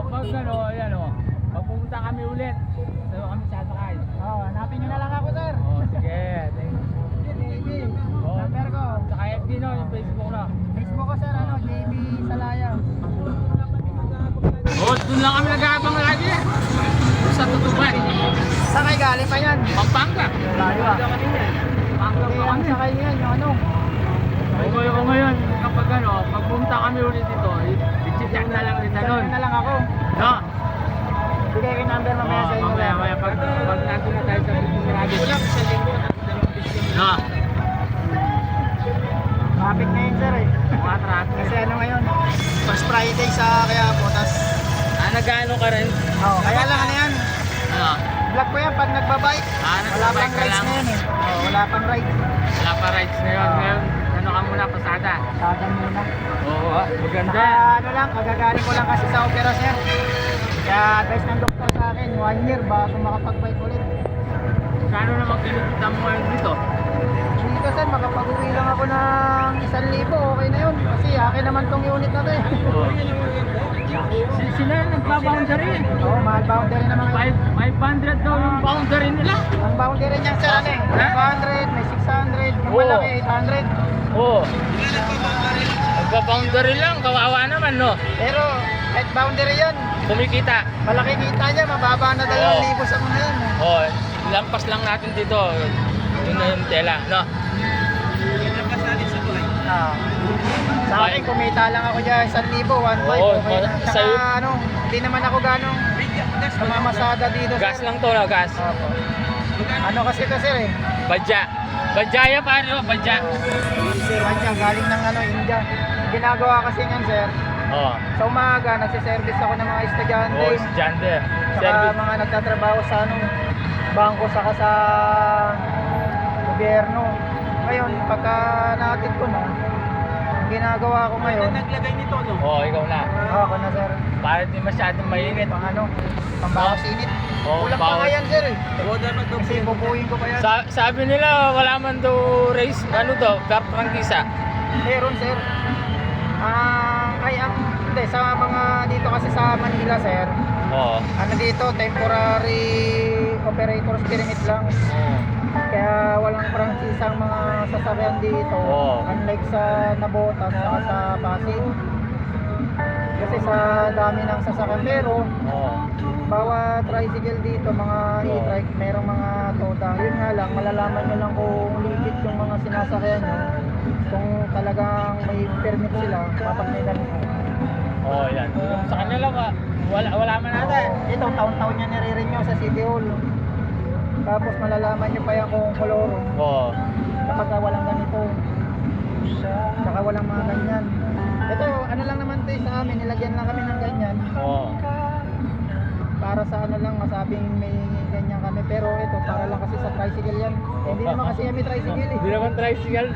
pag ano, ayan o. Pag pumunta kami ulit, sa'yo kami sasakay. Hanapin nyo na lang ako, sir. Sige. Thank you. JB, number ko. Saka FB no, yung Facebook na. Facebook ko, sir, JB Salaya. Doon lang kami nag-aabang lagi eh. Sa Tutuban. Saan kayo galing pa yan? Pampanga. Layo ah. Pampanga pa kami. Saan kayo yan? Yung ano? Kung ngayon, kapag ano, pag pumunta kami ulit dito, i-chat na lang rin Saan na lang ako. No? Bigay ko yung number mamaya sa inyo. Mamaya, pag nandun na tayo sa Bukirado. No? Traffic na yun, sir eh. Mga traffic. Kasi ano ngayon? First Friday sa kaya po. Tas, Nag-ano ka rin? kaya lang ano yan. Ano? Vlog ko yan pag nagbabike. Wala Nagbabike pang ka rides lang? na yun eh. Wala pang ride. Wala pa rides na yun. Ngayon, ano ka muna, pasada? Sada muna. Oo, maganda. Saka ano lang, kagagaling ko lang kasi sa opera, sir. Kaya advice ng doktor sa akin, 1 year bago makapag-bike ulit. Kano naman kinikita mo ngayon dito? Dito, sir, makapag-uwi lang ako ng 1,000, okay na yun. Kasi akin naman tong unit na to eh. Sila nagpa-boundary eh. Mahal boundary naman ngayon. 500 daw yung boundary nila. Ang boundary niyan, sir, ano eh? 500, may 600, yung malaki, 800. Oo. Nagpa-boundary lang, kawawa naman no. Pero, kahit boundary yan, Kumikita. malaki kita niya, mababa na 2,000 sa mga yan. Oo, lampas lang natin dito. Yun na yung tela, no? Sa akin, kumita lang ako dyan 1,000, 1,500, Oo, okay na. Saka sa'yo- ano, hindi naman ako ganong namamasada dito, sir. Gas lang to, no? Gas. Opo. Ano kasi ito, sir eh? Badya. Badyaya pa rin, badya. Sir, Wanja, galing ng ano, India. Ginagawa kasi yan, sir. Oo. Sa umaga, nagsiservice ako ng mga estudyante. Oo, si Jander. Saka Service. mga nagtatrabaho sa anong bangko saka sa gobyerno. Ngayon, pagka natin ko na, ang ginagawa ko ngayon, Naglagay nito, no? Oo, ikaw na. ako na, sir. Para di masyadong mainit. Pang ano, pambawas init. Oo, Kulang pa bawas. nga yan, sir eh. Oo, dapat daw. Kasi bubuhin ko pa yan. Sabi nila, wala man daw race, ano daw, prangkisa. Meron, sir. Hindi, sa mga dito kasi sa Manila, sir. Oo. Ano dito, temporary operators permit lang. Oo. Kaya walang prangkisa ang mga sasakyan dito. Oo. Unlike sa Nabotas saka sa Pasig. Kasi sa dami ng sasakyan. Pero, Oo. bawat tricycle dito, mga e-trike, merong mga toda. Yun nga lang, malalaman nyo lang kung legit yung mga sinasakyan nyo. Kung talagang may permit sila, kapag may ganito. Oo, yan. Sa kanila, wala man natin. Ito, taon-taon niya nire-renew sa City Hall. Tapos malalaman nyo pa yan kung koloro. Oo. Kapag walang ganito. Saka walang mga ganyan. Ito, ano lang naman ito sa amin, nilagyan lang kami ng ganyan. Oo. Para sa ano lang, masabing may ganyan kami. Pero ito, para lang kasi sa tricycle yan. Hindi naman kasi kami tricycle eh. Hindi naman tricycle.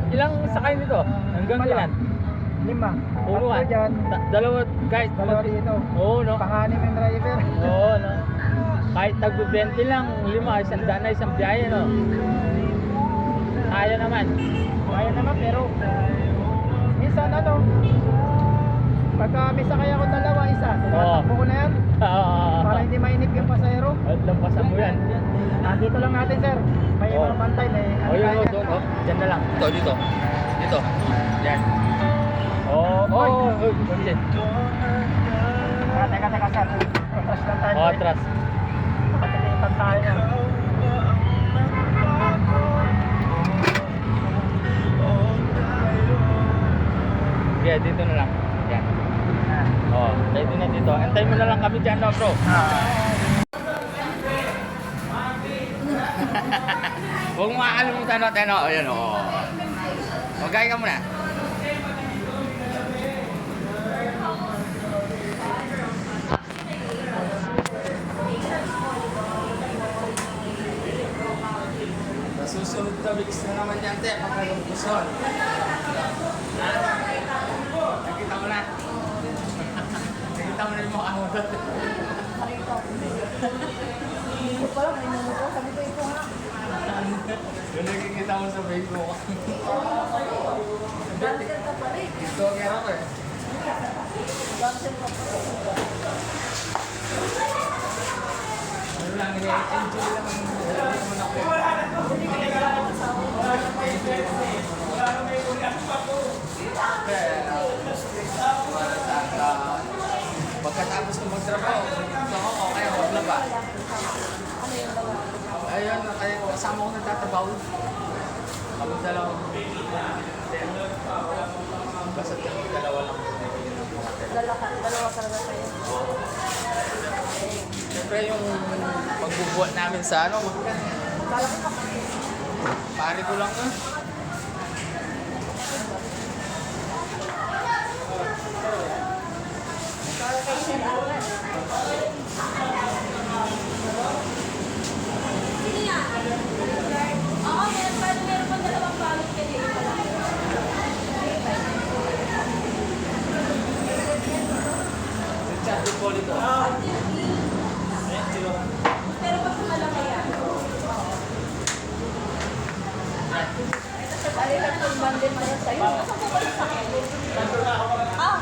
Ilang sakay nito? Hanggang Wala. ilan? 5. Puro Tatlo dyan. Dalawa, guys. Dalawa dito. Oo, no? Panganim yung driver. Oo, no? Kahit tag-20 lang, 5, isang daan na isang biyahe, no? Kaya naman. Kaya naman, pero minsan ano, pagka may sakay ako dalawa, isa, tinatakbo ko na yan. Para hindi mainip yung pasahero. At lampasan mo yan. Nandito lang natin, sir. May Oo. mga bantay, may Oh, yun, kaya. doon, oh. Diyan na lang. Dito. Dito. Yan. Oh, Oy. Yan. Teka, sir. Atras lang tayo. Oh, atras. Patilitan tayo na. Yeah, dito na lang. Yan. Oh, ready na dito. Antay mo na lang kami dyan, no, bro. Huwag mo makakalimutan natin, no? Ayan, oh. Magkaya ka muna. Susunod na weeks na naman yan, te. Pagkalumpusol. Nakita mo na. Nakita mo na yung mukha mo doon. Yung nakikita mo sa Facebook. Ito, kaya ako eh. Ano lang, enjoy lang ang pagkatapos ko magtrabaho, ako, okay, huwag na ba? Ayun, kaya kasama ko nagtatrabaho. Kami dalawa. Basta dalawa lang. Dalawa talaga kayo. Siyempre yung pagbubuhat namin sa ano, Lalaki pa. pare ko lang ah. Sige nga. Oo, meron pa dalawang balot kayo. Chat din po dito. Pero pag malaki yan. Dali lang itong bandin mo yan sa'yo. Saan po ba yung sakit? Ah,